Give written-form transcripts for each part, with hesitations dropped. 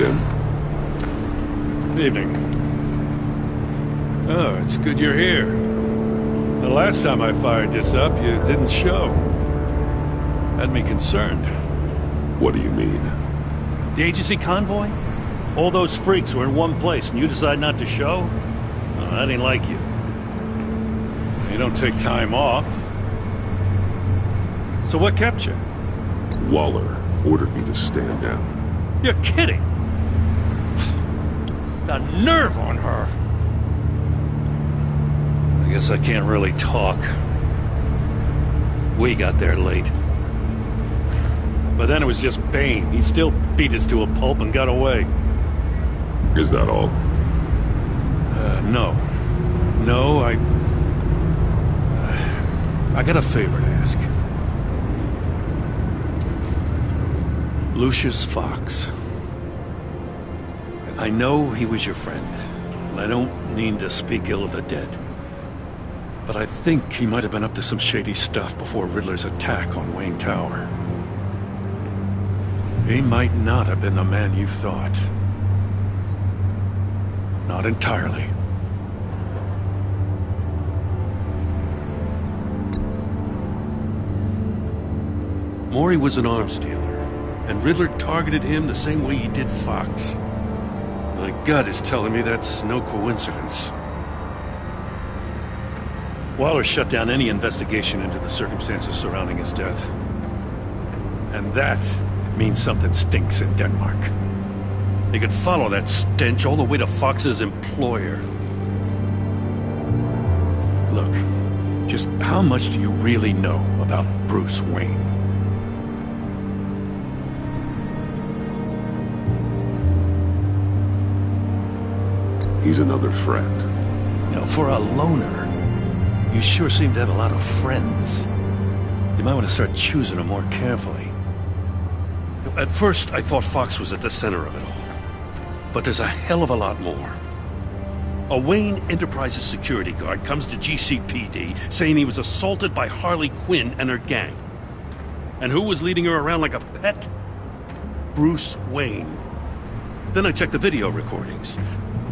Jim. Evening. Oh, it's good you're here. The last time I fired this up, you didn't show. Had me concerned. What do you mean? The agency convoy? All those freaks were in one place, and you decide not to show? Oh, that ain't like you. You don't take time off. So what kept you? Waller ordered me to stand down. You're kidding! The nerve on her! I guess I can't really talk. We got there late. But then it was just Bane. He still beat us to a pulp and got away. Is that all? No. No, I got a favor to ask. Lucius Fox. I know he was your friend, and I don't mean to speak ill of the dead. But I think he might have been up to some shady stuff before Riddler's attack on Wayne Tower. He might not have been the man you thought. Not entirely. Maury was an arms dealer, and Riddler targeted him the same way he did Fox. My gut is telling me that's no coincidence. Waller shut down any investigation into the circumstances surrounding his death. And that means something stinks in Denmark. They could follow that stench all the way to Fox's employer. Look, just how much do you really know about Bruce Wayne? He's another friend. You know, for a loner, you sure seem to have a lot of friends. You might want to start choosing them more carefully. At first, I thought Fox was at the center of it all. But there's a hell of a lot more. A Wayne Enterprises security guard comes to GCPD saying he was assaulted by Harley Quinn and her gang. And who was leading her around like a pet? Bruce Wayne. Then I checked the video recordings.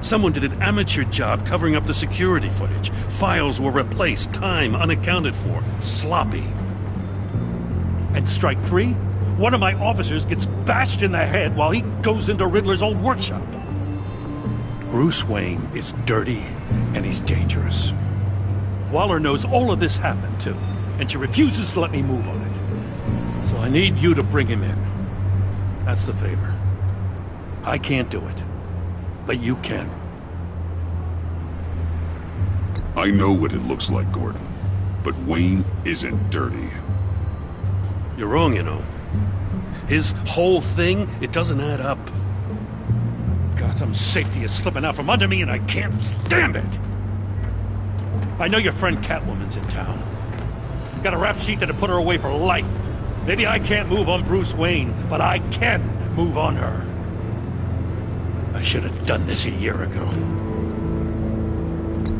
Someone did an amateur job covering up the security footage. Files were replaced, time unaccounted for, sloppy. And strike three? One of my officers gets bashed in the head while he goes into Riddler's old workshop. Bruce Wayne is dirty and he's dangerous. Waller knows all of this happened too, and she refuses to let me move on it. So I need you to bring him in. That's the favor. I can't do it. But you can. I know what it looks like, Gordon. But Wayne isn't dirty. You're wrong, you know. His whole thing, it doesn't add up. Gotham's safety is slipping out from under me and I can't stand it. I know your friend Catwoman's in town. Got a rap sheet that'd put her away for life. Maybe I can't move on Bruce Wayne, but I can move on her. I should have done this a year ago.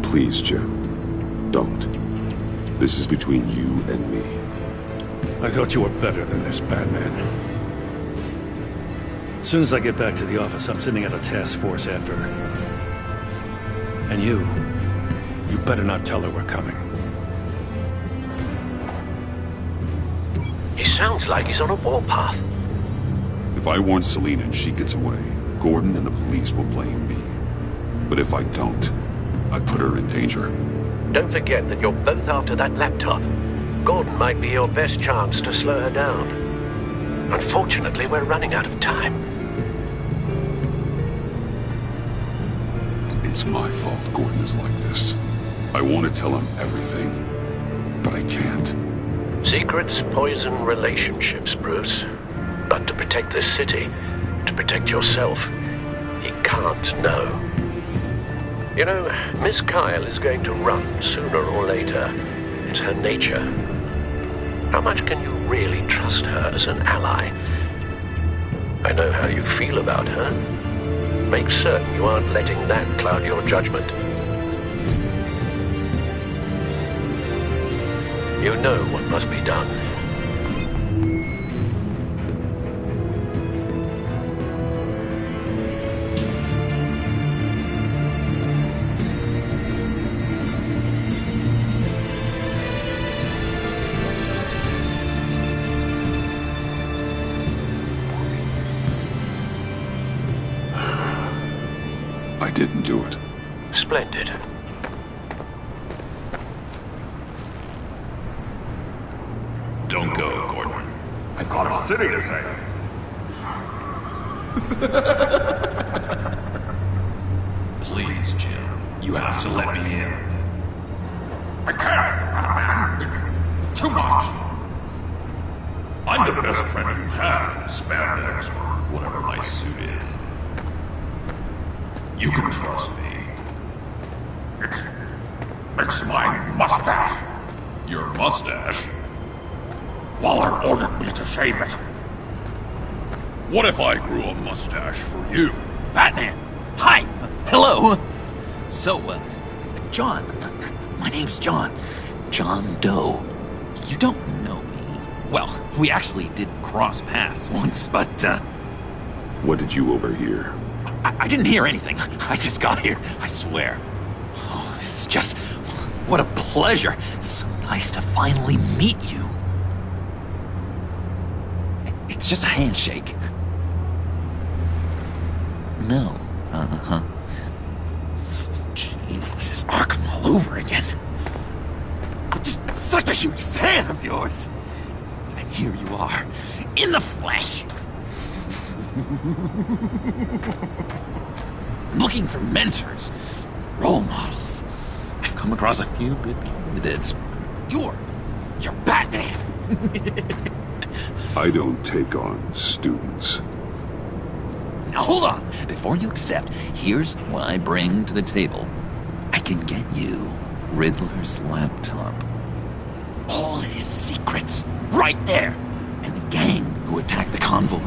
Please, Jim. Don't. This is between you and me. I thought you were better than this, Batman. As soon as I get back to the office, I'm sending out a task force after her. And you better not tell her we're coming. He sounds like he's on a warpath. If I warn Selina and she gets away, Gordon and the police will blame me. But if I don't, I put her in danger. Don't forget that you're both after that laptop. Gordon might be your best chance to slow her down. Unfortunately, we're running out of time. It's my fault Gordon is like this. I want to tell him everything, but I can't. Secrets poison relationships, Bruce. But to protect this city, to protect yourself, he can't know. You know, Miss Kyle is going to run sooner or later. It's her nature. How much can you really trust her as an ally? I know how you feel about her. Make certain you aren't letting that cloud your judgment. You know what must be done. I didn't do it. Splendid. Don't go, Gordon. I've got a city to save. Please, Jim. You have to let me in. I can't, man. It's too much. I'm the best friend you have in spandex or whatever my suit is. You can trust me. It's my mustache. Your mustache? Waller ordered me to shave it. What if I grew a mustache for you? Batman! Hi! Hello! So, John. My name's John. John Doe. You don't know me. Well, we actually did cross paths once, but, What did you overhear? I didn't hear anything. I just got here, I swear. Oh, this is just... what a pleasure. So nice to finally meet you. It's just a handshake. No. Uh-huh. Jeez, this is Arkham all over again. I'm just such a huge fan of yours. And here you are, in the flesh. Looking for mentors, role models. I've come across a few good candidates. You're Batman. I don't take on students. Now hold on. Before you accept, here's what I bring to the table. I can get you Riddler's laptop. All his secrets, right there. And the gang who attacked the convoy,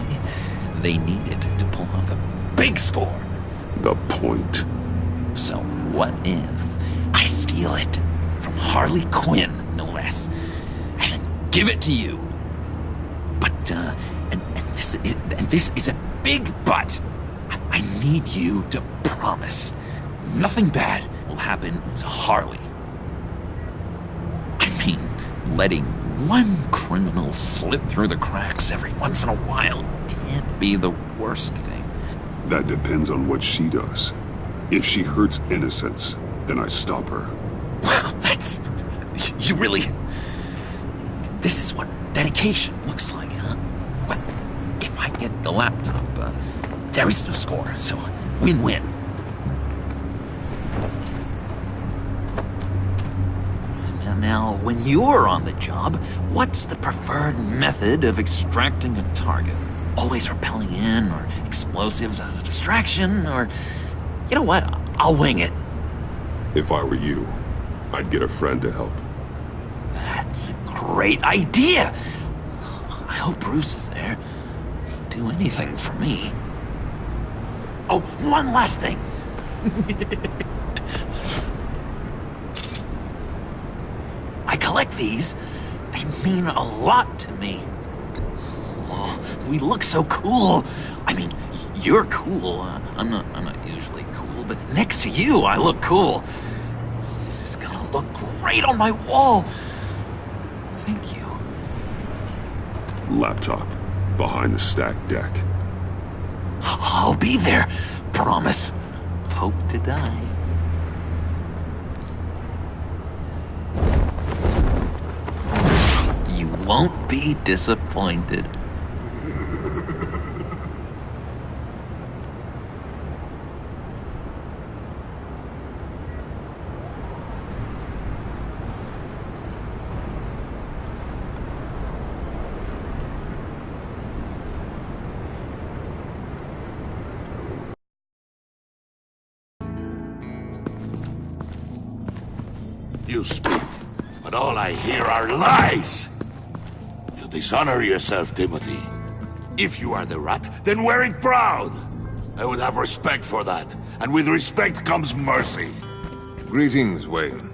they needed to pull off a big score. The point. So what if I steal it from Harley Quinn, no less, and then give it to you? But, and this is a big but. I need you to promise nothing bad will happen to Harley. I mean, letting one criminal slip through the cracks every once in a while can't be the worst thing. That depends on what she does. If she hurts innocents, then I stop her. Wow, that's... you really... This is what dedication looks like, huh? Well, if I get the laptop, there is no score, so win-win. Now, when you're on the job, what's the preferred method of extracting a target? Always rappelling in, or explosives as a distraction, or... You know what? I'll wing it. If I were you, I'd get a friend to help. That's a great idea! I hope Bruce is there. He'd do anything for me. Oh, one last thing! I collect these. They mean a lot to me. Oh, we look so cool. I mean, you're cool. I'm not usually cool, but next to you, I look cool. This is gonna look great on my wall. Thank you. Laptop. Behind the stacked deck. I'll be there. Promise. Hope to die. You won't be disappointed. You speak, but all I hear are lies. You dishonor yourself, Timothy. If you are the rat, then wear it proud. I would have respect for that, and with respect comes mercy. Greetings, Wayne.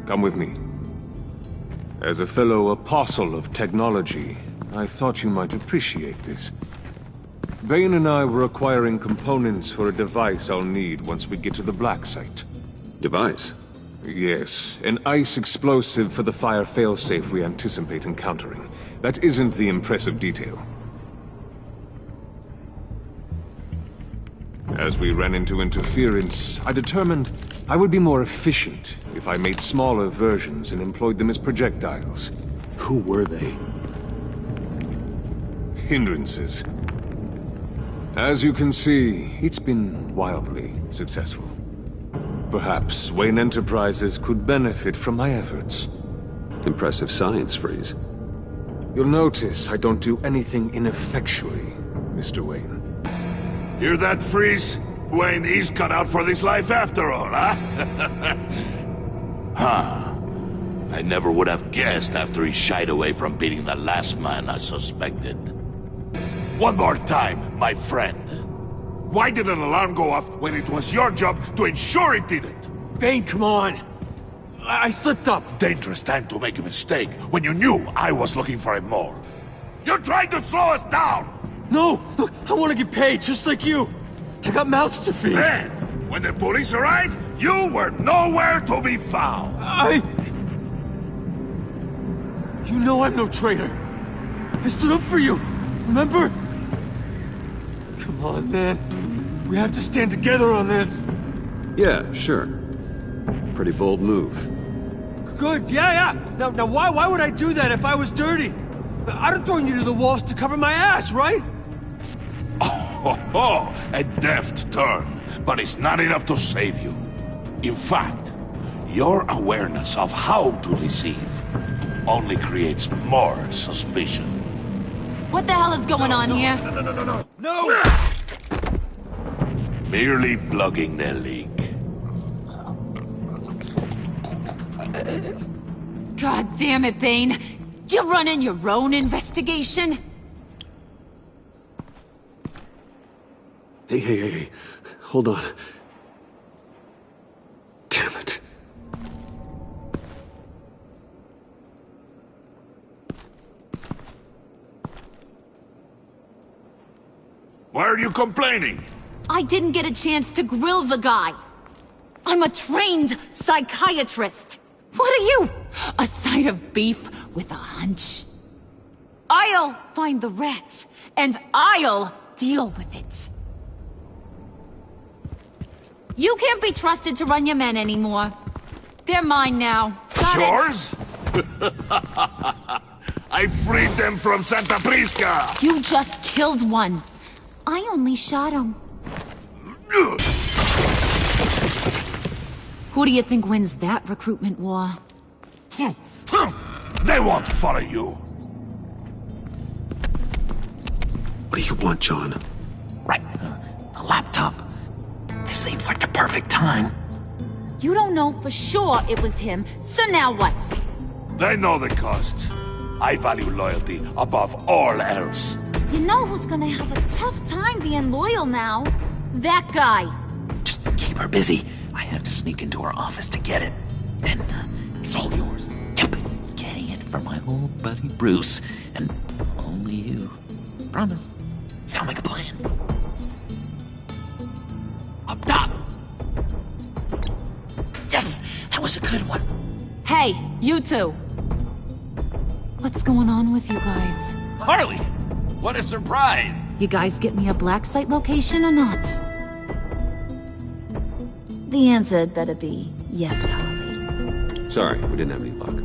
Come with me. As a fellow apostle of technology, I thought you might appreciate this. Bane and I were acquiring components for a device I'll need once we get to the Black Site. Device? Yes, an ice explosive for the fire failsafe we anticipate encountering. That isn't the impressive detail. As we ran into interference, I determined I would be more efficient if I made smaller versions and employed them as projectiles. Who were they? Hindrances. As you can see, it's been wildly successful. Perhaps Wayne Enterprises could benefit from my efforts. Impressive science, Freeze. You'll notice I don't do anything ineffectually, Mr. Wayne. Hear that, Freeze? Wayne is cut out for this life after all, huh? Huh. I never would have guessed after he shied away from beating the last man I suspected. One more time, my friend. Why did an alarm go off when it was your job to ensure it didn't? Bane, come on! I slipped up! Dangerous time to make a mistake when you knew I was looking for him more. You're trying to slow us down! No! Look, I want to get paid, just like you! I got mouths to feed! Then, when the police arrived, you were nowhere to be found! You know I'm no traitor! I stood up for you, remember? Come on, man. We have to stand together on this! Yeah, sure. Pretty bold move. Good, yeah! Now why would I do that if I was dirty? I'd have thrown you to the wolves to cover my ass, right? Oh, a deft turn, but it's not enough to save you. In fact, your awareness of how to deceive only creates more suspicion. What the hell is going on here? No! Merely plugging the leak. God damn it, Bane. You're running your own investigation? Hey. Hold on. Damn it. Why are you complaining? I didn't get a chance to grill the guy. I'm a trained psychiatrist. What are you? A side of beef with a hunch? I'll find the rat, and I'll deal with it. You can't be trusted to run your men anymore. They're mine now. Got Yours? I freed them from Santa Prisca! You just killed one. I only shot him. Who do you think wins that recruitment war? They won't follow you. What do you want, John? Right. A laptop. This seems like the perfect time. You don't know for sure it was him, so now what? They know the cost. I value loyalty above all else. You know who's gonna have a tough time being loyal now? That guy. Just keep her busy. I have to sneak into her office to get it. And it's all yours. Yep. Getting it from my old buddy Bruce. And only you. Promise. Sound like a plan. Up top! Yes! That was a good one. Hey, you two. What's going on with you guys? Harley! What a surprise! You guys get me a black site location or not? The answer had better be yes, Harley. Sorry, we didn't have any luck.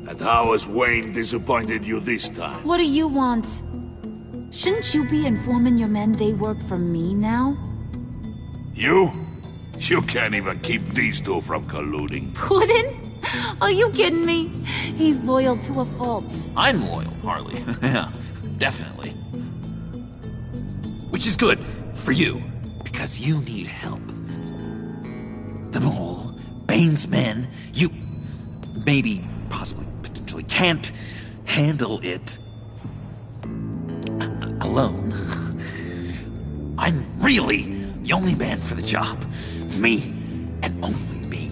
And how has Wayne disappointed you this time? What do you want? Shouldn't you be informing your men they work for me now? You? You can't even keep these two from colluding. Puddin'? Are you kidding me? He's loyal to a fault. I'm loyal, Harley. Yeah, definitely. Which is good for you, because you need help. The mole, Bane's men, you maybe, possibly, potentially can't handle it alone. I'm really the only man for the job. Me, and only me.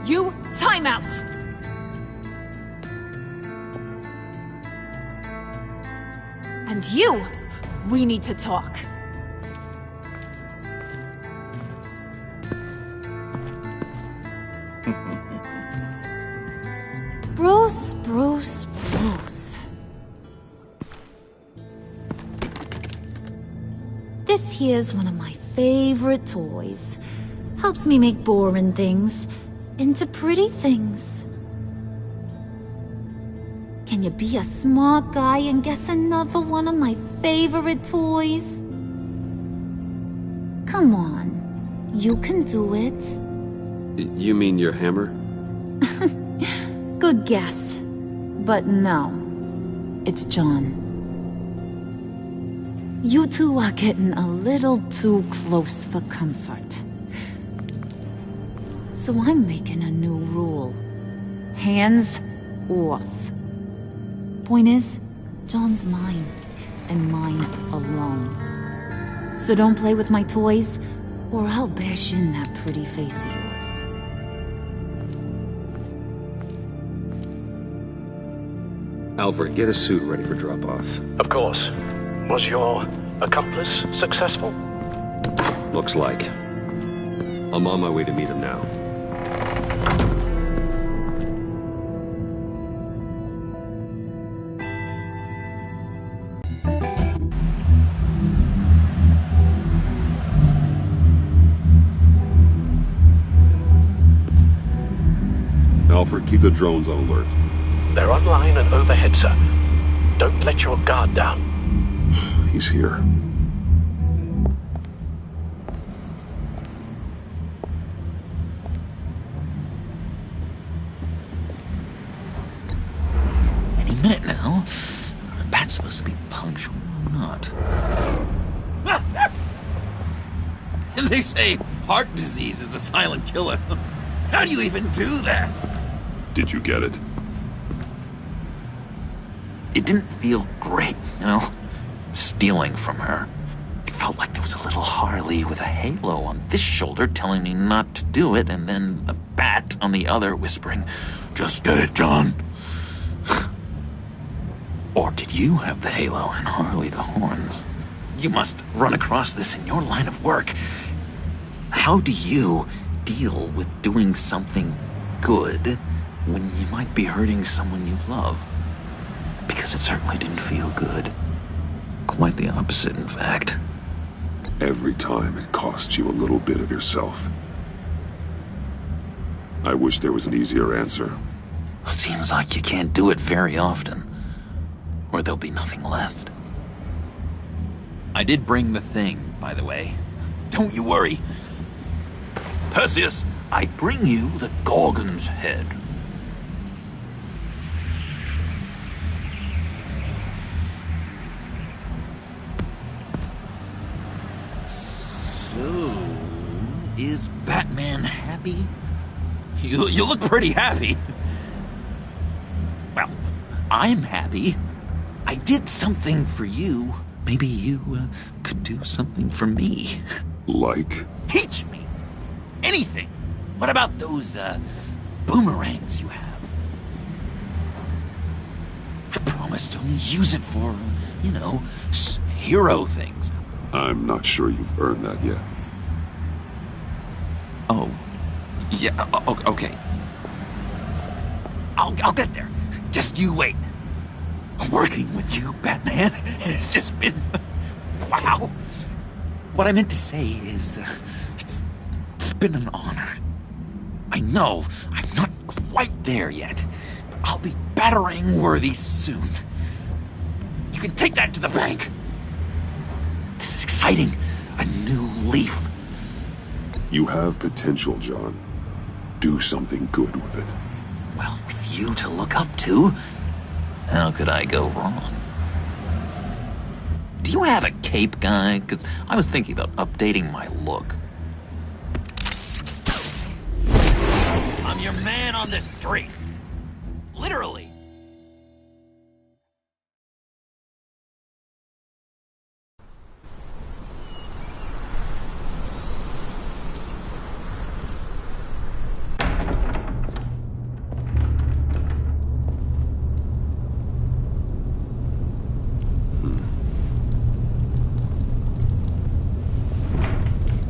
You, time out! And you, we need to talk. Bruce. here's one of my favorite toys. Helps me make boring things into pretty things. Can you be a smart guy and guess another one of my favorite toys? Come on, you can do it. You mean your hammer? Good guess. But no, it's John. You two are getting a little too close for comfort. So I'm making a new rule. Hands off. Point is, John's mine, and mine alone. So don't play with my toys, or I'll bash in that pretty face of yours. Alfred, get a suit ready for drop-off. Of course. Was your accomplice successful? Looks like. I'm on my way to meet him now. Alfred, keep the drones on alert. They're online and overhead, sir. Don't let your guard down. He's here. Any minute now. Are bats supposed to be punctual or not? And they say heart disease is a silent killer. How do you even do that? Did you get it? It didn't feel great, you know? Stealing from her. It felt like there was a little Harley with a halo on this shoulder telling me not to do it, and then a bat on the other whispering, "Just get it, John." Or did you have the halo and Harley the horns? You must run across this in your line of work. How do you deal with doing something good when you might be hurting someone you love? Because it certainly didn't feel good. Quite the opposite, in fact. Every time it costs you a little bit of yourself. I wish there was an easier answer. It seems like you can't do it very often, or there'll be nothing left. I did bring the thing, by the way. Don't you worry. Perseus, I bring you the Gorgon's head. So, is Batman happy? You look pretty happy. Well, I'm happy. I did something for you. Maybe you could do something for me. Like? Teach me. Anything. What about those boomerangs you have? I promise to only use it for, you know, hero things. I'm not sure you've earned that yet. Oh. Yeah, okay. I'll get there. Just you wait. Working with you, Batman, it's just been... wow. What I meant to say is, it's been an honor. I know I'm not quite there yet, but I'll be battering worthy soon. You can take that to the bank. This is exciting. A new leaf. You have potential, John. Do something good with it. Well, with you to look up to, how could I go wrong? Do you have a cape, guy? Because I was thinking about updating my look. I'm your man on the street. Literally.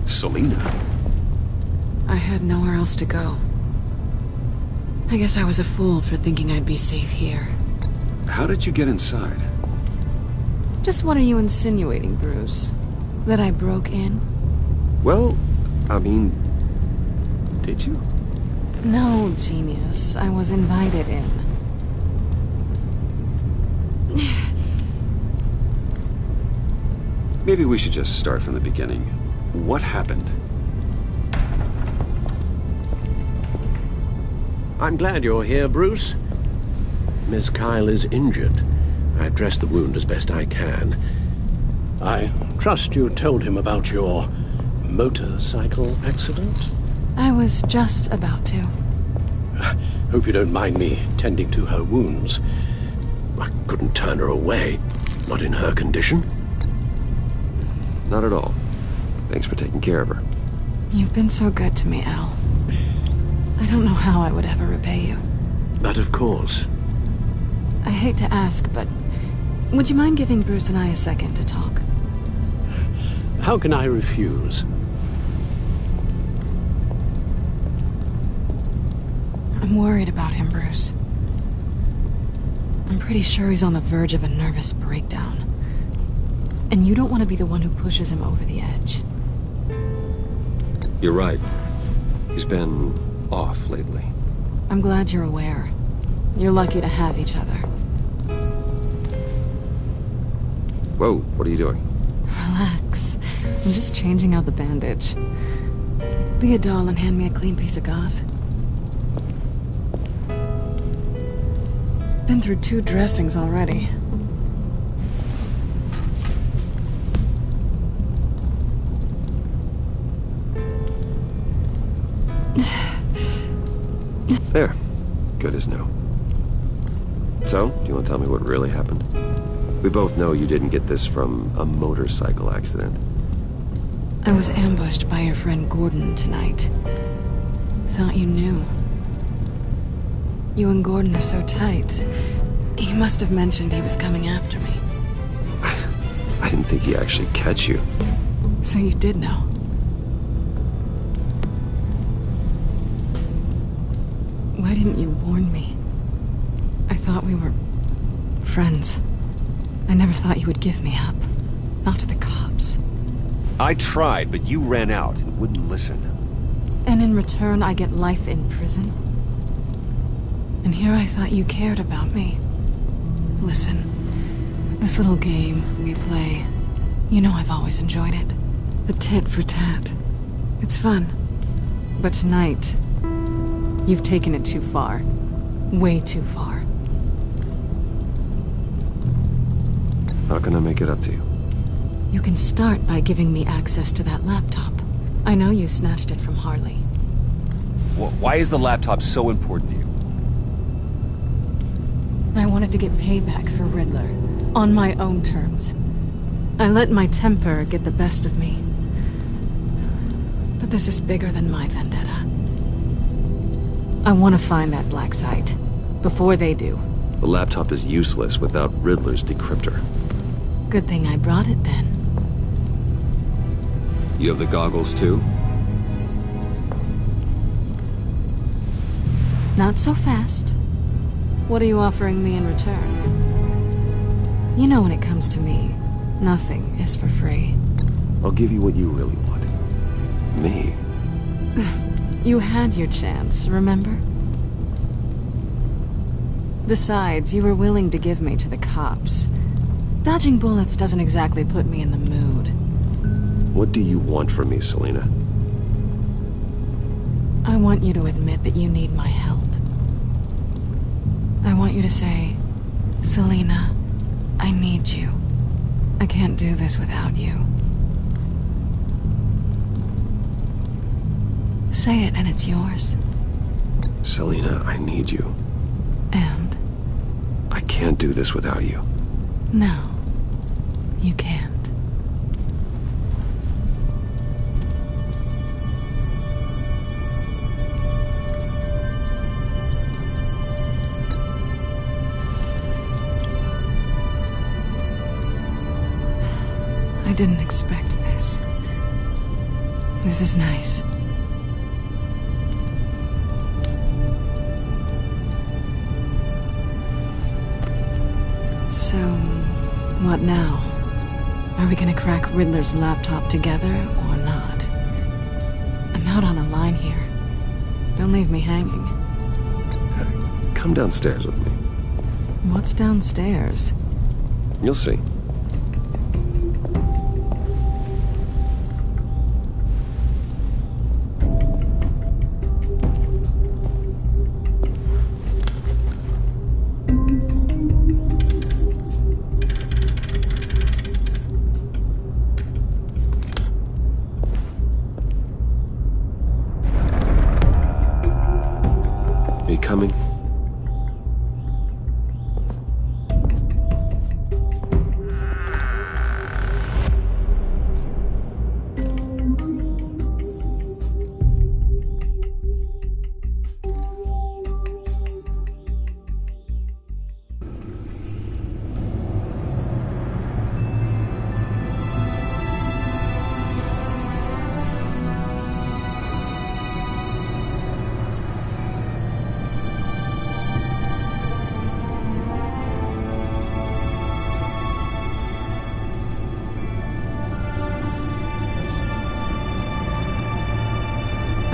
Selina? I had nowhere else to go. I guess I was a fool for thinking I'd be safe here. How did you get inside? Just what are you insinuating, Bruce? That I broke in? Well, I mean, did you? No, genius. I was invited in. Maybe we should just start from the beginning. What happened? I'm glad you're here, Bruce. Miss Kyle is injured. I've dressed the wound as best I can. I trust you told him about your motorcycle accident? I was just about to. Hope you don't mind me tending to her wounds. I couldn't turn her away, not in her condition. Not at all. Thanks for taking care of her. You've been so good to me, Al. I don't know how I would ever repay you. But of course. I hate to ask, but would you mind giving Bruce and I a second to talk? How can I refuse? I'm worried about him, Bruce. I'm pretty sure he's on the verge of a nervous breakdown. And you don't want to be the one who pushes him over the edge. You're right. He's been off lately. I'm glad you're aware. You're lucky to have each other. Whoa, what are you doing? Relax. I'm just changing out the bandage. Be a doll and hand me a clean piece of gauze. Been through 2 dressings already. There. Good as new. So, do you want to tell me what really happened? We both know you didn't get this from a motorcycle accident. I was ambushed by your friend Gordon tonight. Thought you knew. You and Gordon are so tight. He must have mentioned he was coming after me. I didn't think he'd actually catch you. So you did know. Why didn't you warn me? I thought we were friends. I never thought you would give me up. Not to the cops. I tried, but you ran out and wouldn't listen. And in return, I get life in prison? And here I thought you cared about me. Listen, this little game we play, you know I've always enjoyed it. The tit for tat. It's fun. But tonight, you've taken it too far. Way too far. How can I make it up to you? You can start by giving me access to that laptop. I know you snatched it from Harley. Why is the laptop so important to you? I wanted to get payback for Riddler. On my own terms. I let my temper get the best of me. But this is bigger than my vendetta. I want to find that black site. Before they do. The laptop is useless without Riddler's decryptor. Good thing I brought it then. You have the goggles too? Not so fast. What are you offering me in return? You know when it comes to me, nothing is for free. I'll give you what you really want. Me. You had your chance, remember? Besides, you were willing to give me to the cops. Dodging bullets doesn't exactly put me in the mood. What do you want from me, Selina? I want you to admit that you need my help. I want you to say, Selina, I need you. I can't do this without you. Say it and it's yours. Selina, I need you. And? I can't do this without you. No, you can't. I didn't expect this. This is nice. So, what now? Are we gonna crack Riddler's laptop together or not? I'm out on a line here. Don't leave me hanging. Come downstairs with me. What's downstairs? You'll see. Are you coming?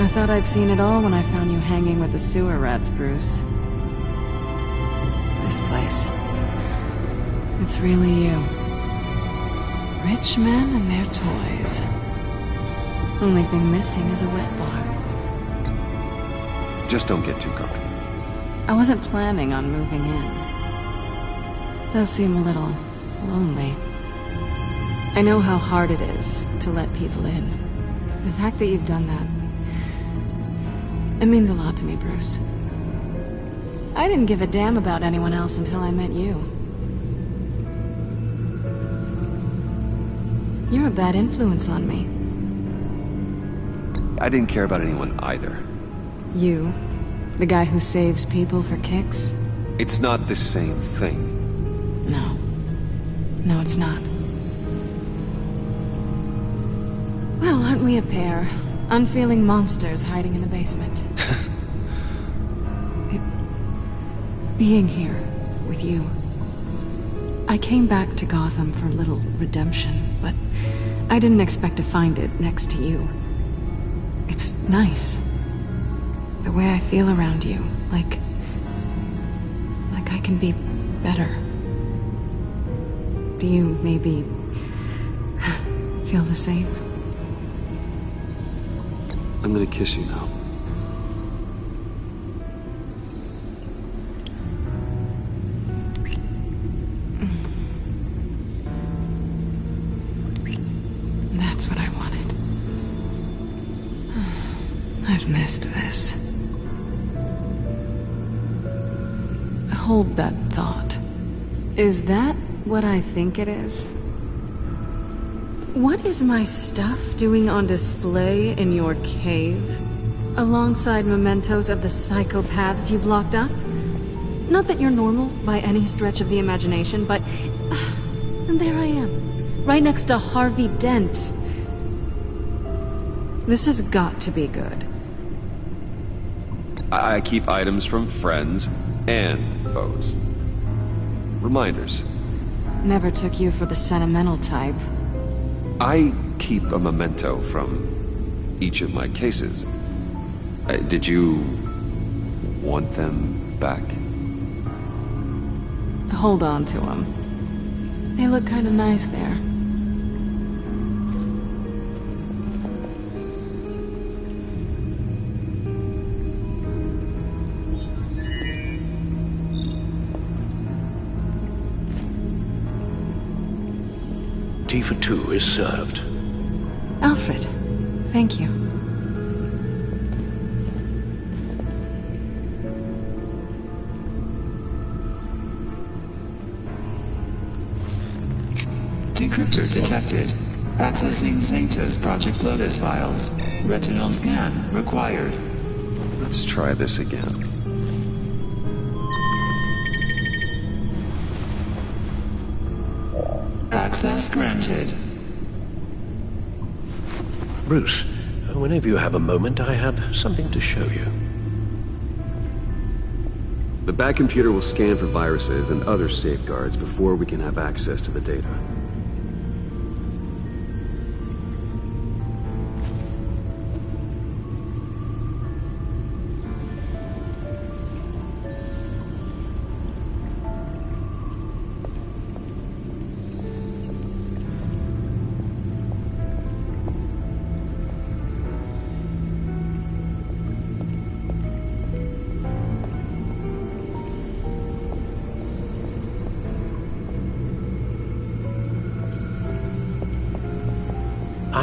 I thought I'd seen it all when I found you hanging with the sewer rats, Bruce. This place. It's really you. Rich men and their toys. Only thing missing is a wet bar. Just don't get too comfortable. I wasn't planning on moving in. Does seem a little lonely. I know how hard it is to let people in. The fact that you've done that, it means a lot to me, Bruce. I didn't give a damn about anyone else until I met you. You're a bad influence on me. I didn't care about anyone either. You? The guy who saves people for kicks? It's not the same thing. No. No, it's not. Well, aren't we a pair? Unfeeling monsters hiding in the basement. Being here with you. I came back to Gotham for a little redemption, but I didn't expect to find it next to you. It's nice. The way I feel around you, like I can be better. Do you maybe feel the same? I'm gonna kiss you now. That's what I wanted. I've missed this. Hold that thought. Is that what I think it is? What is my stuff doing on display in your cave? Alongside mementos of the psychopaths you've locked up? Not that you're normal by any stretch of the imagination, but... and there I am, right next to Harvey Dent. This has got to be good. I keep items from friends and foes. Reminders. Never took you for the sentimental type. I keep a memento from each of my cases. Did you want them back? Hold on to them. They look kind of nice there. Tea for two is served. Alfred, thank you. Decryptor detected. Accessing Zeta's Project Lotus files. Retinal scan required. Let's try this again. Access granted. Bruce, whenever you have a moment, I have something to show you. The back computer will scan for viruses and other safeguards before we can have access to the data.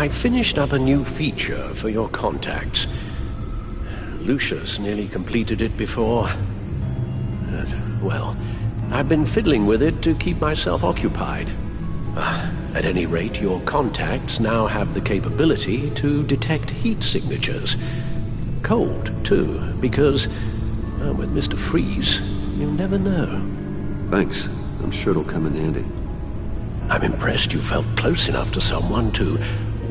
I finished up a new feature for your contacts. Lucius nearly completed it before. Well, I've been fiddling with it to keep myself occupied. At any rate, your contacts now have the capability to detect heat signatures. Cold, too, because, with Mr. Freeze, you never know. Thanks. I'm sure it'll come in handy. I'm impressed you felt close enough to someone to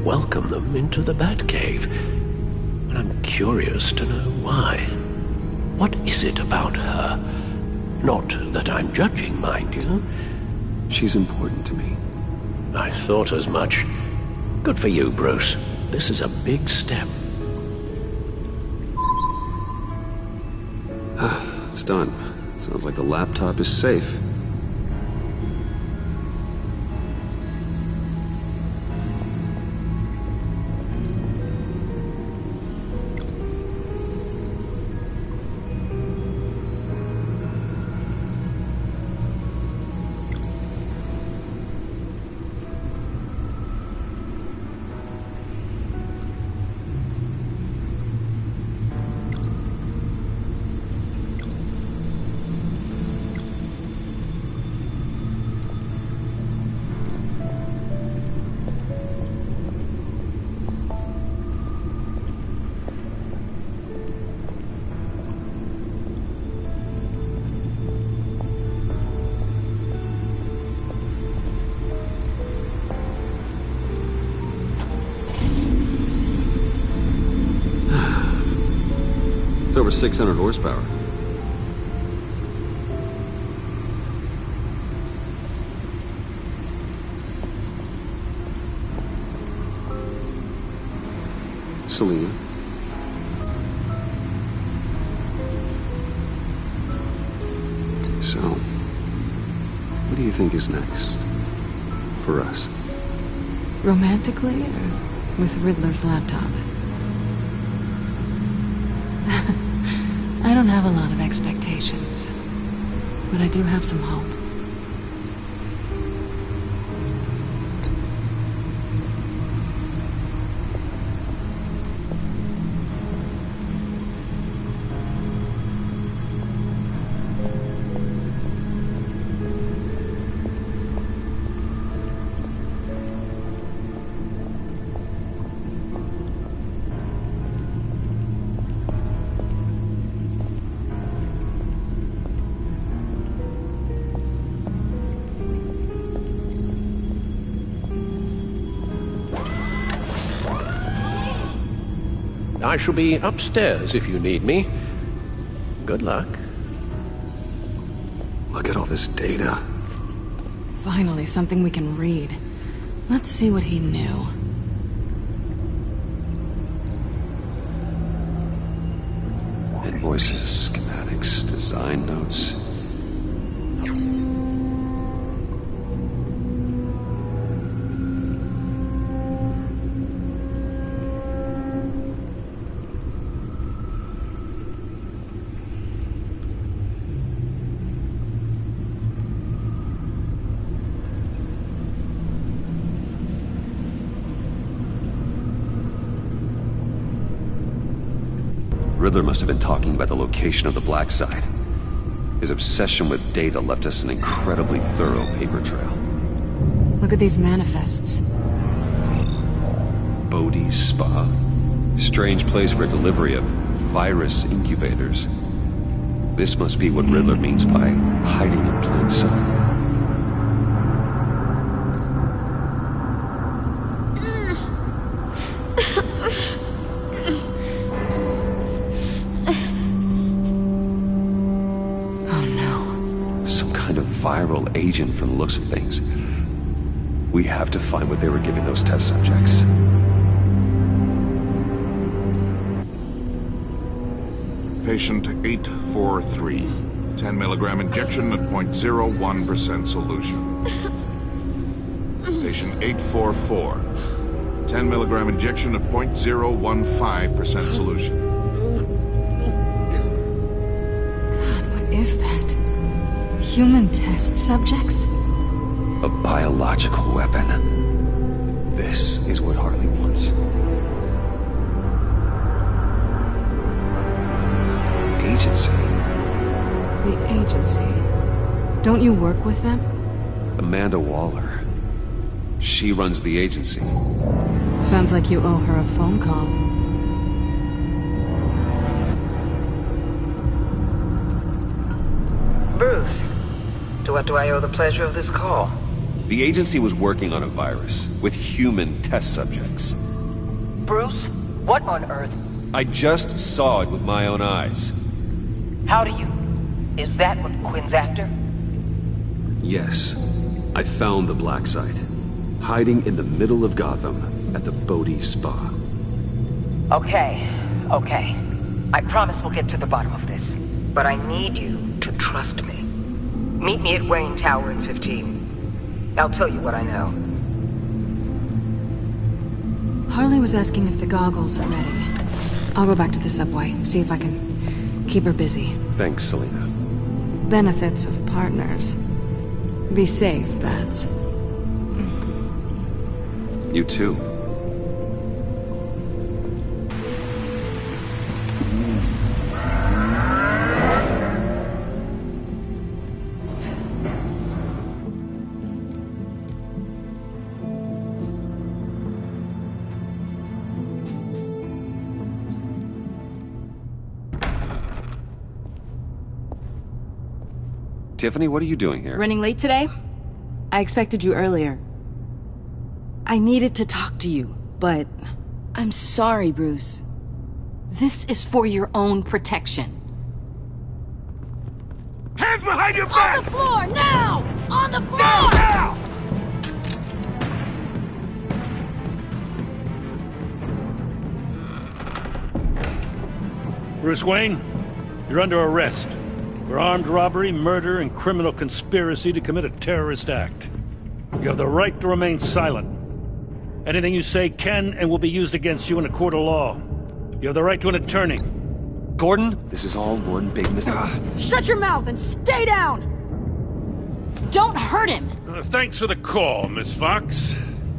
welcome them into the Batcave. And I'm curious to know why. What is it about her? Not that I'm judging, mind you. She's important to me. I thought as much. Good for you, Bruce. This is a big step. It's done. Sounds like the laptop is safe. It's over 600 horsepower. Selina. So, what do you think is next? For us? Romantically, or with Riddler's laptop? I don't have a lot of expectations, but I do have some hope. I shall be upstairs if you need me. Good luck. Look at all this data. Finally, something we can read. Let's see what he knew. Invoices, schematics, design notes. Riddler must have been talking about the location of the Black Site. His obsession with data left us an incredibly thorough paper trail. Look at these manifests. Bodhi's Spa. Strange place for delivery of virus incubators. This must be what Riddler means by hiding in plain sight. Viral agent from the looks of things. We have to find what they were giving those test subjects. Patient 843. 10 milligram injection at 0.01% solution. Patient 844. 10 milligram injection at 0.015% solution. God, what is that? Human test subjects? A biological weapon. This is what Harley wants. Agency. The agency. Don't you work with them? Amanda Waller. She runs the agency. Sounds like you owe her a phone call. Bruce, to what do I owe the pleasure of this call? The agency was working on a virus with human test subjects. Bruce, what on earth? I just saw it with my own eyes. How do you... Is that what Quinn's after? Yes. I found the black site. Hiding in the middle of Gotham at the Bodhi Spa. Okay. I promise we'll get to the bottom of this. But I need you to trust me. Meet me at Wayne Tower in 15. I'll tell you what I know. Harley was asking if the goggles are ready. I'll go back to the subway, see if I can keep her busy. Thanks, Selina. Benefits of partners. Be safe, Bats. You too. Tiffany, what are you doing here? Running late today? I expected you earlier. I needed to talk to you, but... I'm sorry, Bruce. This is for your own protection. Hands behind your back! On the floor, now! On the floor! Down, now! Bruce Wayne, you're under arrest for armed robbery, murder, and criminal conspiracy to commit a terrorist act. You have the right to remain silent. Anything you say can and will be used against you in a court of law. You have the right to an attorney. Gordon, this is all one big mistake. Shut your mouth and stay down! Don't hurt him! Thanks for the call, Miss Fox.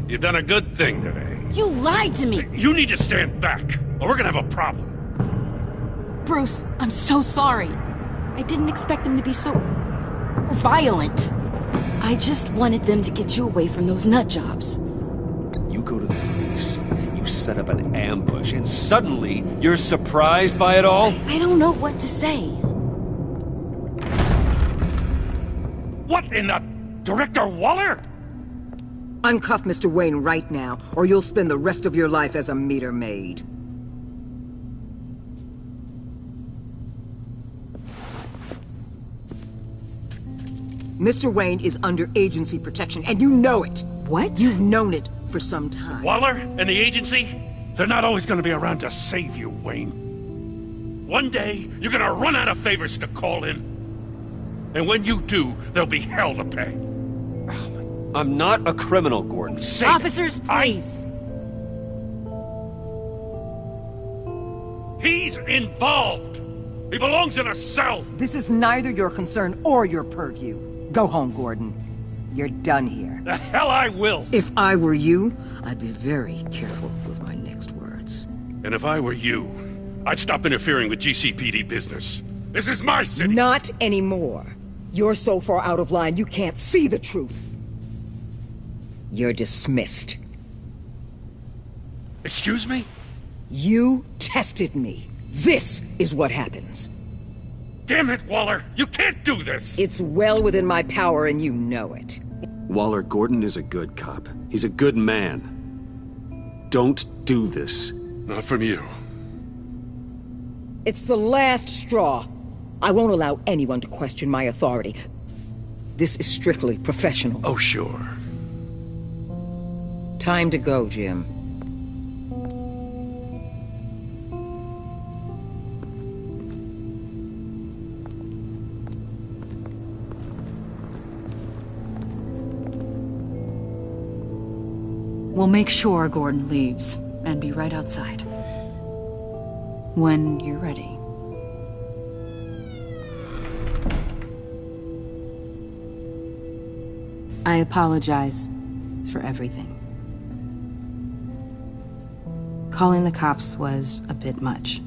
You've done a good thing today. You lied to me! You need to stand back, or we're gonna have a problem. Bruce, I'm so sorry. I didn't expect them to be so... violent. I just wanted them to get you away from those nut jobs. You go to the police, you set up an ambush, and suddenly you're surprised by it all? I don't know what to say. What in the... Director Waller? Uncuff Mr. Wayne right now, or you'll spend the rest of your life as a meter maid. Mr. Wayne is under agency protection, and you know it. What? You've known it for some time. Waller and the agency? They're not always gonna be around to save you, Wayne. One day, you're gonna run out of favors to call in. And when you do, there'll be hell to pay. I'm not a criminal, Gordon. Say Officers, please. He's involved. He belongs in a cell. This is neither your concern or your purview. Go home, Gordon. You're done here. The hell I will. If I were you, I'd be very careful with my next words. And if I were you, I'd stop interfering with GCPD business. This is my city. Not anymore. You're so far out of line, you can't see the truth. You're dismissed. Excuse me? You tested me. This is what happens. Damn it, Waller! You can't do this! It's well within my power and you know it. Waller, Gordon is a good cop. He's a good man. Don't do this. Not from you. It's the last straw. I won't allow anyone to question my authority. This is strictly professional. Oh, sure. Time to go, Jim. We'll make sure Gordon leaves, and be right outside. When you're ready. I apologize for everything. Calling the cops was a bit much.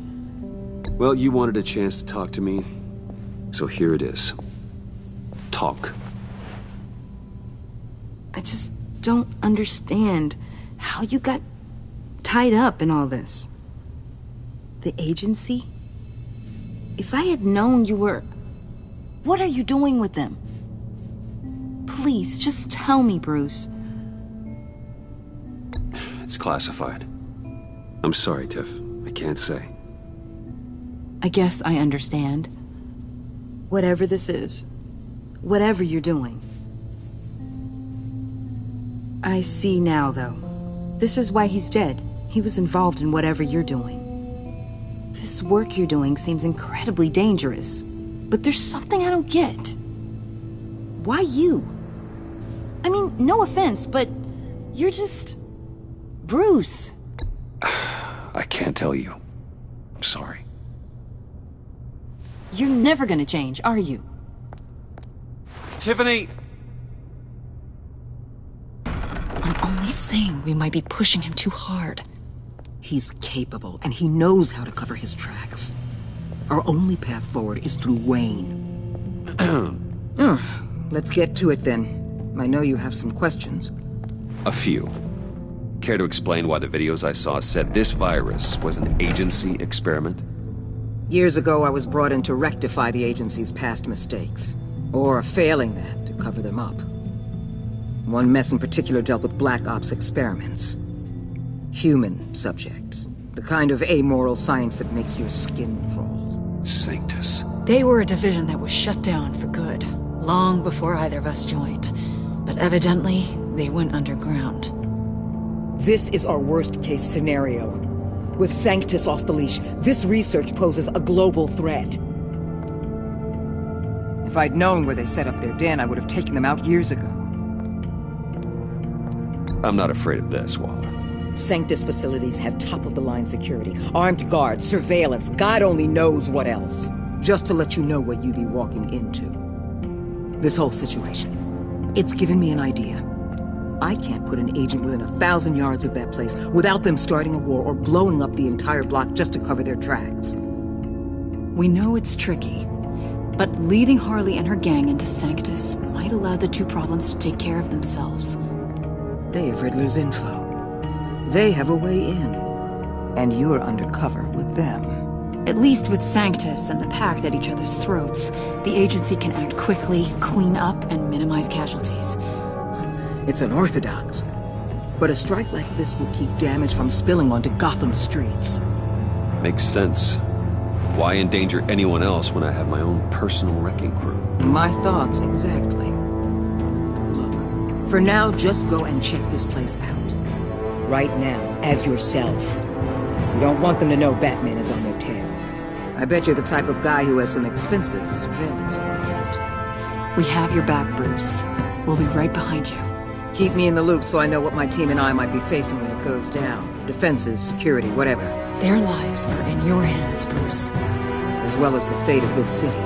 Well, you wanted a chance to talk to me, so here it is. Talk. I just don't understand how you got tied up in all this. The agency? If I had known you were... What are you doing with them? Please, just tell me, Bruce. It's classified. I'm sorry, Tiff. I can't say. I guess I understand. Whatever this is, whatever you're doing. I see now, though. This is why he's dead. He was involved in whatever you're doing. This work you're doing seems incredibly dangerous. But there's something I don't get. Why you? I mean, no offense, but you're just... Bruce. I can't tell you. I'm sorry. You're never gonna change, are you? Tiffany! I'm only saying we might be pushing him too hard. He's capable, and he knows how to cover his tracks. Our only path forward is through Wayne. Let's get to it then. I know you have some questions. A few. Care to explain why the videos I saw said this virus was an agency experiment? Years ago, I was brought in to rectify the agency's past mistakes. Or, failing that, to cover them up. One mess in particular dealt with Black Ops experiments. Human subjects. The kind of amoral science that makes your skin crawl. Sanctus. They were a division that was shut down for good, long before either of us joined. But evidently, they went underground. This is our worst-case scenario. With Sanctus off the leash, this research poses a global threat. If I'd known where they set up their den, I would have taken them out years ago. I'm not afraid of this, Waller. Sanctus facilities have top-of-the-line security, armed guards, surveillance, God only knows what else. Just to let you know what you'd be walking into. This whole situation, it's given me an idea. I can't put an agent within 1,000 yards of that place without them starting a war or blowing up the entire block just to cover their tracks. We know it's tricky, but leading Harley and her gang into Sanctus might allow the two problems to take care of themselves. They have Riddler's info. They have a way in. And you're undercover with them. At least with Sanctus and the Pact at each other's throats, the agency can act quickly, clean up, and minimize casualties. It's unorthodox. But a strike like this will keep damage from spilling onto Gotham streets. Makes sense. Why endanger anyone else when I have my own personal wrecking crew? My thoughts, exactly. Look, for now, just go and check this place out. Right now, as yourself. You don't want them to know Batman is on their tail. I bet you're the type of guy who has some expensive surveillance equipment. We have your back, Bruce. We'll be right behind you. Keep me in the loop so I know what my team and I might be facing when it goes down. Defenses, security, whatever. Their lives are in your hands, Bruce. As well as the fate of this city.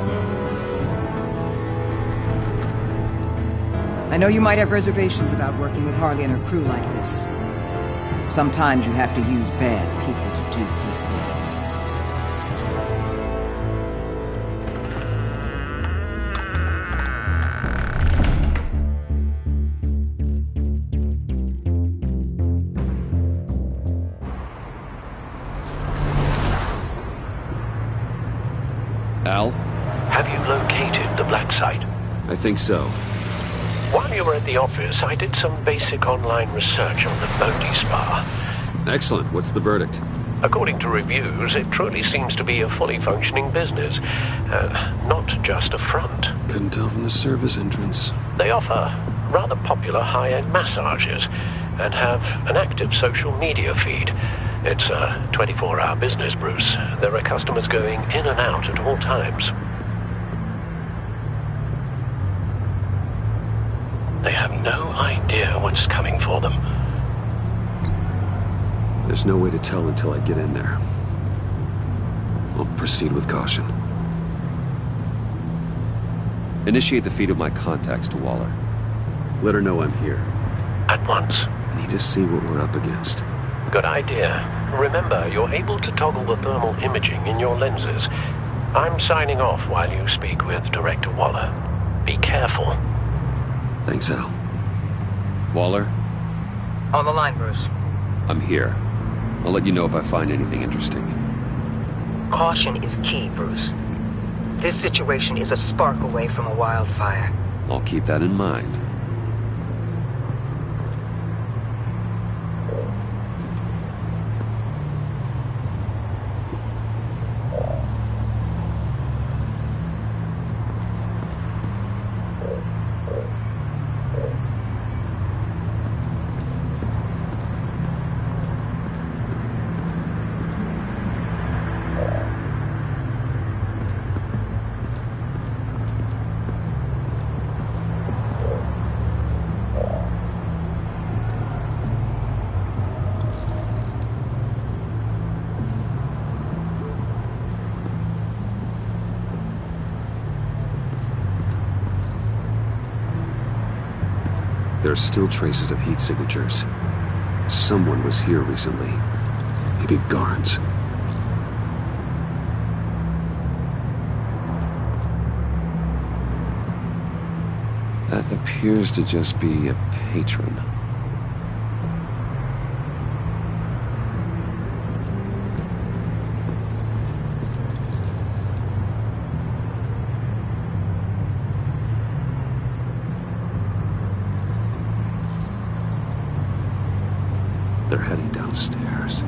I know you might have reservations about working with Harley and her crew like this. Sometimes you have to use bad people to do good things. Al? Have you located the black site? I think so. While you were at the office, I did some basic online research on the Bodhi Spa. Excellent. What's the verdict? According to reviews, it truly seems to be a fully functioning business. Not just a front. Couldn't tell from the service entrance. They offer rather popular high-end massages and have an active social media feed. It's a 24-hour business, Bruce. There are customers going in and out at all times. They have no idea what's coming for them. There's no way to tell until I get in there. I'll proceed with caution. Initiate the feed of my contacts to Waller. Let her know I'm here. At once. I need to see what we're up against. Good idea. Remember, you're able to toggle the thermal imaging in your lenses. I'm signing off while you speak with Director Waller. Be careful. Thanks, Al. Waller? On the line, Bruce. I'm here. I'll let you know if I find anything interesting. Caution is key, Bruce. This situation is a spark away from a wildfire. I'll keep that in mind. There are still traces of heat signatures. Someone was here recently. Maybe guards. That appears to just be a patron. They're heading downstairs.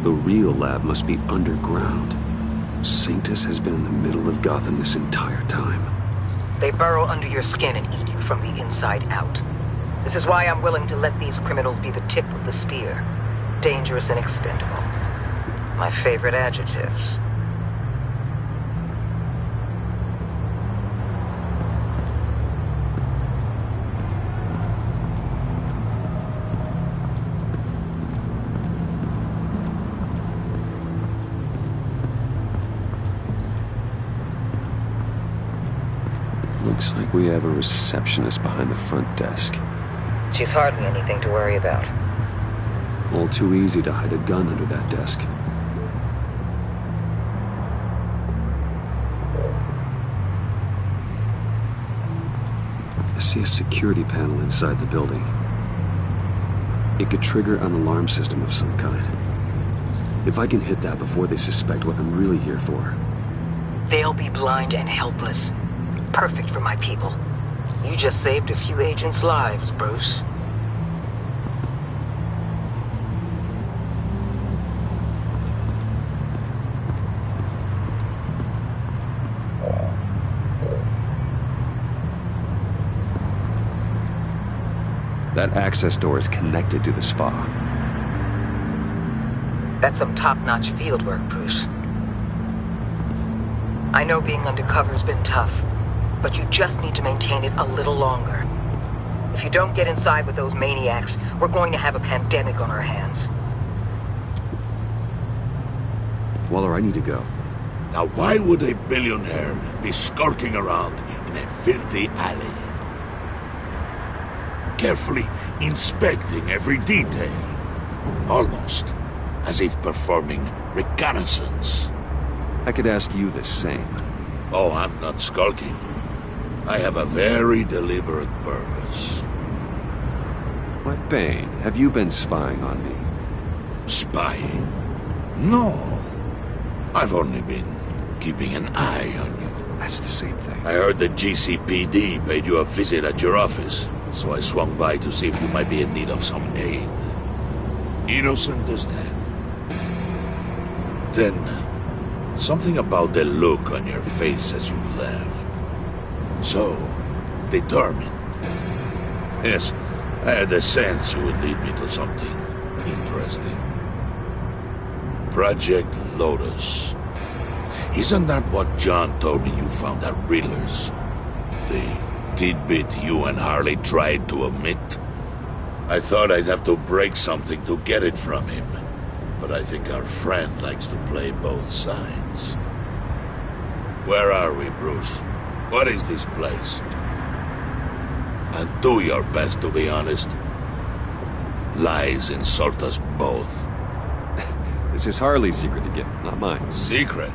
The real lab must be underground. Sanctus has been in the middle of Gotham this entire time. They burrow under your skin and eat you from the inside out. This is why I'm willing to let these criminals be the tip of the spear. Dangerous and expendable. My favorite adjectives. Looks like we have a receptionist behind the front desk. She's hardly anything to worry about. All too easy to hide a gun under that desk. I see a security panel inside the building. It could trigger an alarm system of some kind. If I can hit that before they suspect what I'm really here for. They'll be blind and helpless. Perfect for my people. You just saved a few agents' lives, Bruce. That access door is connected to the spa. That's some top-notch field work, Bruce. I know being undercover's been tough, but you just need to maintain it a little longer. If you don't get inside with those maniacs, we're going to have a pandemic on our hands. Waller, I need to go. Now why would a billionaire be skulking around in a filthy alley? Carefully inspecting every detail. Almost as if performing reconnaissance. I could ask you the same. Oh, I'm not skulking. I have a very deliberate purpose. Why, Bane, have you been spying on me? Spying? No. I've only been keeping an eye on you. That's the same thing. I heard the GCPD paid you a visit at your office, so I swung by to see if you might be in need of some aid. Innocent as that. Then, something about the look on your face as you left. So, determined. Yes, I had a sense you would lead me to something interesting. Project Lotus. Isn't that what John told me you found at Riddler's? The tidbit you and Harley tried to omit? I thought I'd have to break something to get it from him. But I think our friend likes to play both sides. Where are we, Bruce? What is this place? And do your best to be honest. Lies insult us both. This is Harley's secret to get, not mine. Secret?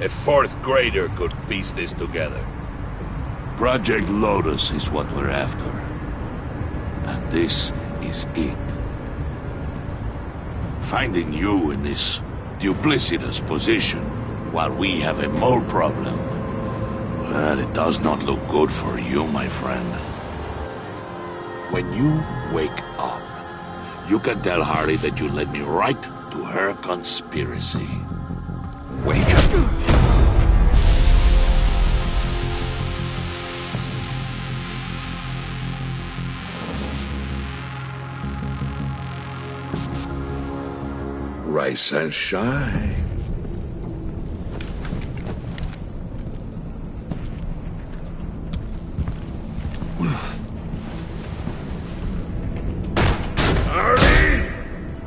A fourth grader could piece this together. Project Lotus is what we're after. And this is it. Finding you in this duplicitous position while we have a mole problem, well, it does not look good for you, my friend. When you wake up, you can tell Harley that you led me right to her conspiracy. Wake up! Rise and shine.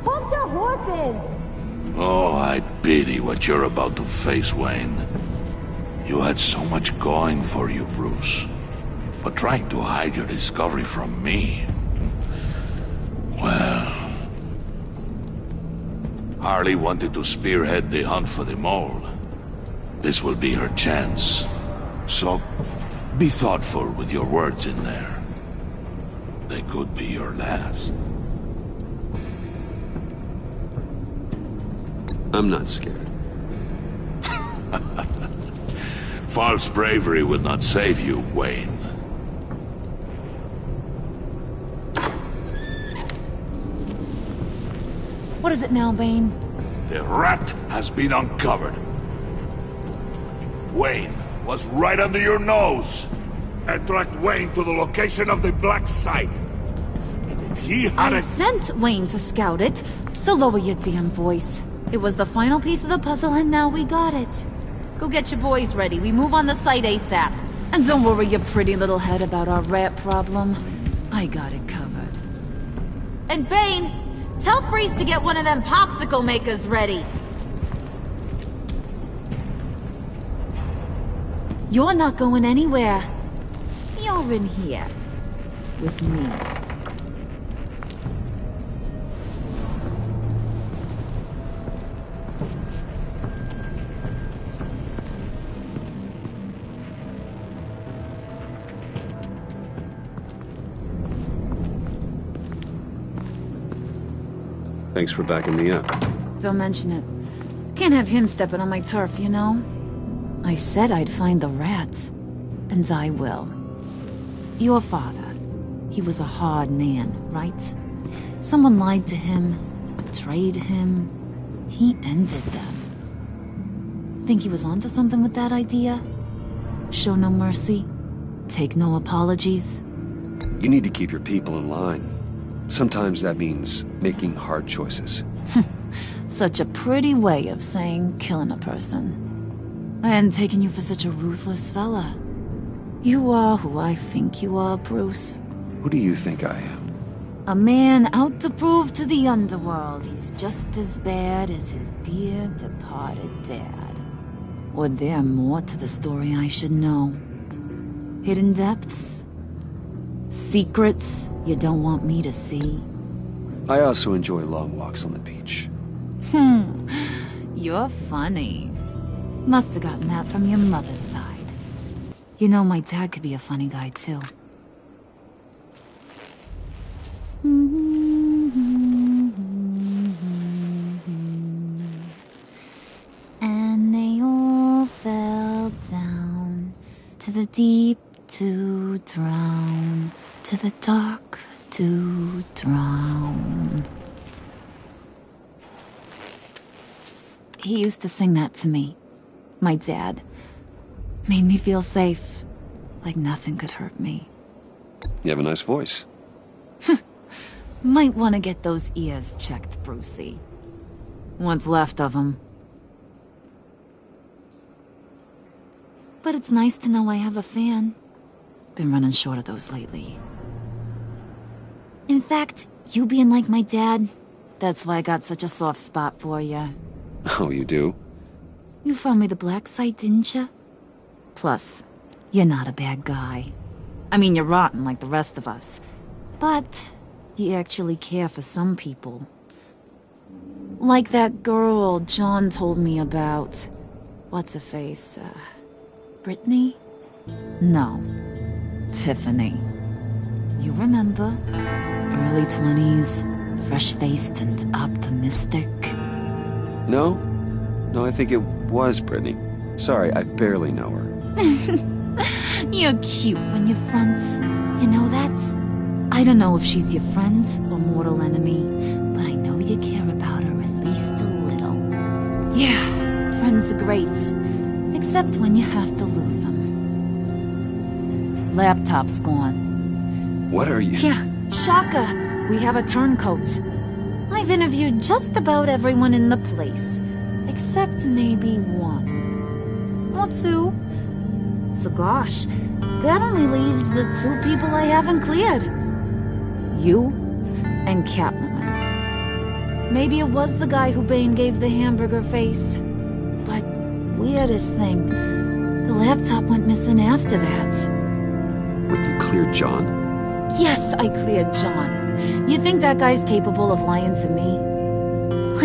Hold your horses! Oh, I pity what you're about to face, Wayne. You had so much going for you, Bruce. But trying to hide your discovery from me... well... Harley wanted to spearhead the hunt for the mole. This will be her chance. So, be thoughtful with your words in there. They could be your last. I'm not scared. False bravery will not save you, Wayne. What is it now, Bane? The rat has been uncovered. Wayne was right under your nose. And tracked Wayne to the location of the black site. And if he had I sent Wayne to scout it, so lower your damn voice. It was the final piece of the puzzle and now we got it. Go get your boys ready. We move on the site ASAP. And don't worry your pretty little head about our rat problem. I got it covered. And Bane, tell Freeze to get one of them popsicle makers ready. You're not going anywhere. You're in here. With me. Thanks for backing me up. Don't mention it. Can't have him stepping on my turf, you know? I said I'd find the rats. And I will. Your father. He was a hard man, right? Someone lied to him, betrayed him. He ended them. Think he was onto something with that idea? Show no mercy? Take no apologies? You need to keep your people in line. Sometimes that means making hard choices. Such a pretty way of saying killing a person. I hadn't taken you for such a ruthless fella. You are who I think you are, Bruce. Who do you think I am? A man out to prove to the underworld he's just as bad as his dear departed dad. Or there more to the story I should know. Hidden depths? Secrets you don't want me to see? I also enjoy long walks on the beach. You're funny. Must have gotten that from your mother's side. You know, my dad could be a funny guy, too. And they all fell down to the deep to drown, to the dark to drown. He used to sing that to me. My dad. Made me feel safe. Like nothing could hurt me. You have a nice voice. Might want to get those ears checked, Brucey. What's left of them. But it's nice to know I have a fan. Been running short of those lately. In fact, you being like my dad, that's why I got such a soft spot for you. Oh, you do? You found me the black site, didn't you? Plus, you're not a bad guy. I mean, you're rotten like the rest of us. But you actually care for some people. Like that girl John told me about. What's her face? Brittany? No. Tiffany. You remember? Early 20s, fresh-faced and optimistic. No? No, I think it was Brittany. Sorry, I barely know her. You're cute when you're friends. You know that? I don't know if she's your friend or mortal enemy, but I know you care about her at least a little. Yeah, friends are great. Except when you have to lose them. Laptop's gone. What are you... Yeah, shocker. We have a turncoat. I've interviewed just about everyone in the place. Except maybe one. Or two. So gosh, that only leaves the two people I haven't cleared. You and Catwoman. Maybe it was the guy who Bane gave the hamburger face. But weirdest thing, the laptop went missing after that. Wait, you cleared John? Yes, I cleared John. You think that guy's capable of lying to me?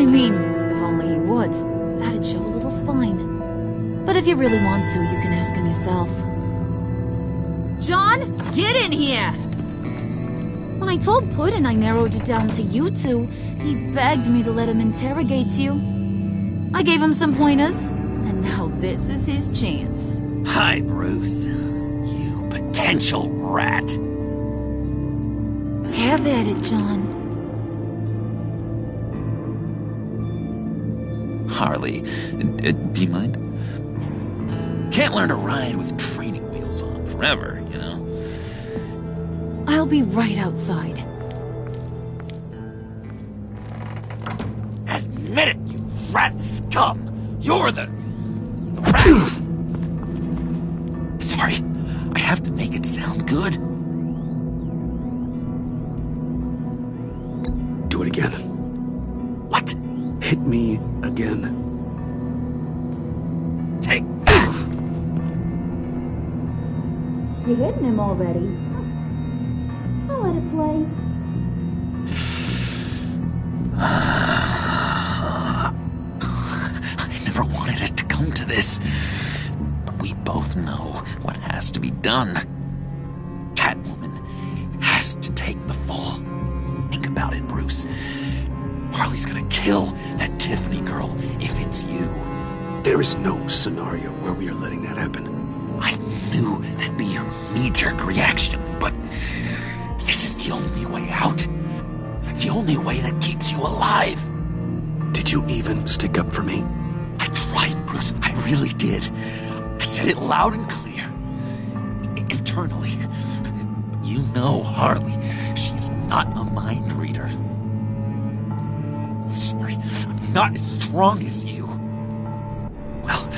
I mean, if only he would. That'd show a little spine. But if you really want to, you can ask him yourself. John, get in here! When I told Puddin' I narrowed it down to you two, he begged me to let him interrogate you. I gave him some pointers, and now this is his chance. Hi, Bruce. You potential rat. Have at it, John. Harley, do you mind? Can't learn to ride with training wheels on forever, you know? I'll be right outside. Admit it, you rat scum! You're the rat! Sorry, I have to make it sound good. Do it again. What? Hit me again. Take. You're hitting him already. I'll let it play. I never wanted it to come to this. But we both know what has to be done. Catwoman has to take the fall. Think about it, Bruce. Harley's gonna kill that Tiffany girl if it's you. There is no scenario where we are letting that happen. I knew that'd be your knee-jerk reaction, but this is the only way out. The only way that keeps you alive. Did you even stick up for me? I tried, Bruce. I really did. I said it loud and clear. Internally. You know Harley. She's not a mind reader. I'm sorry. I'm not as strong as you. Well,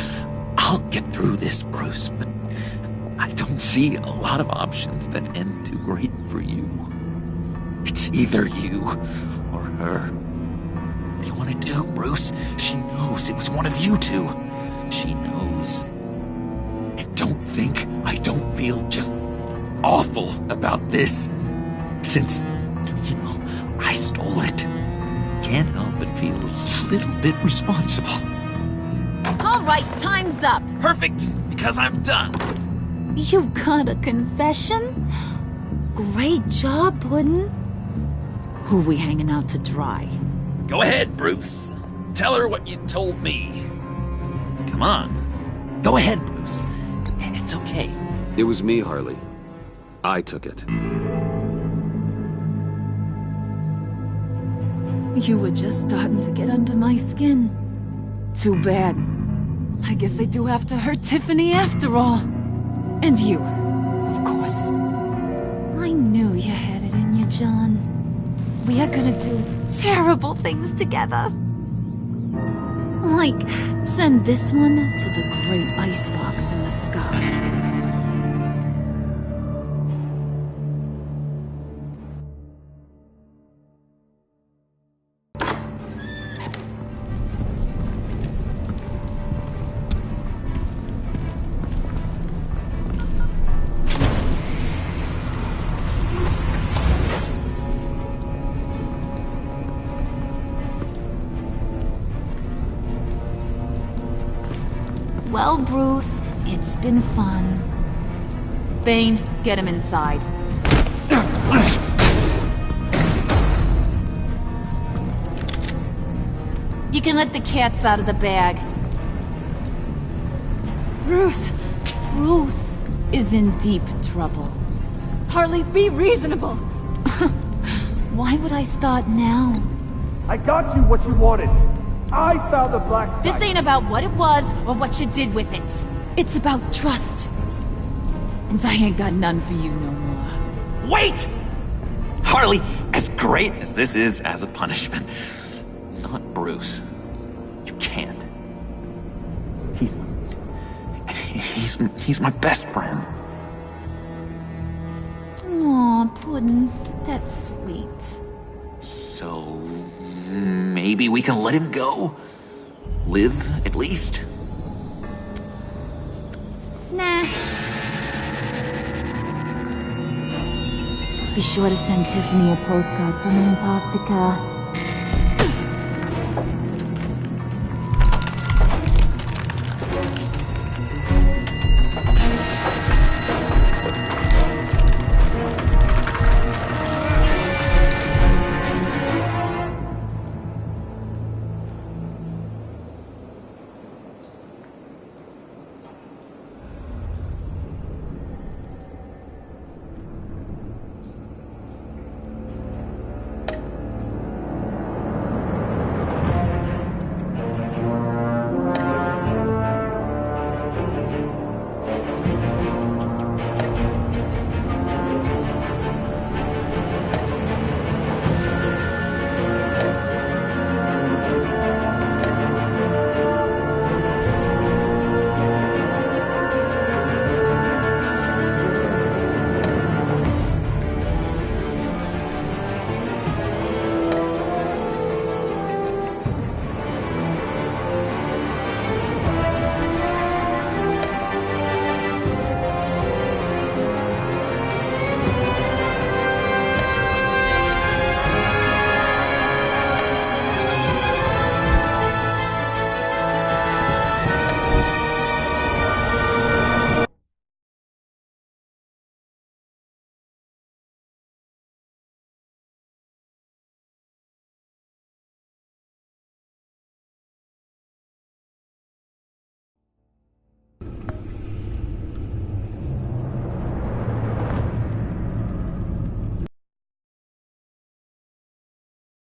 I'll get through this, Bruce, but I don't see a lot of options that end too great for you. It's either you or her. What do you want to do, Bruce? She knows it was one of you two. She knows. And don't think I don't feel just awful about this. Since, you know, I stole it. Can't help but feel a little bit responsible. All right, time's up. Perfect, because I'm done. You got a confession? Great job, Puddin'. Who we hanging out to dry? Go ahead, Bruce. Tell her what you told me. Come on. Go ahead, Bruce. It's okay. It was me, Harley. I took it. You were just starting to get under my skin. Too bad. I guess I do have to hurt Tiffany after all. And you, of course. I knew you had it in you, John. We are gonna do terrible things together. Like, send this one to the great icebox in the sky. Bruce. It's been fun. Bane, get him inside. You can let the cats out of the bag. Bruce! Bruce is in deep trouble. Harley, be reasonable! Why would I start now? I got you what you wanted. I found the black site. This ain't about what it was or what you did with it. It's about trust. And I ain't got none for you no more. Wait! Harley, as great as this is as a punishment, not Bruce. You can't. He's my best friend. Aw, Puddin', that's sweet. So maybe we can let him go? Live, at least? Nah. Be sure to send Tiffany a postcard from Antarctica.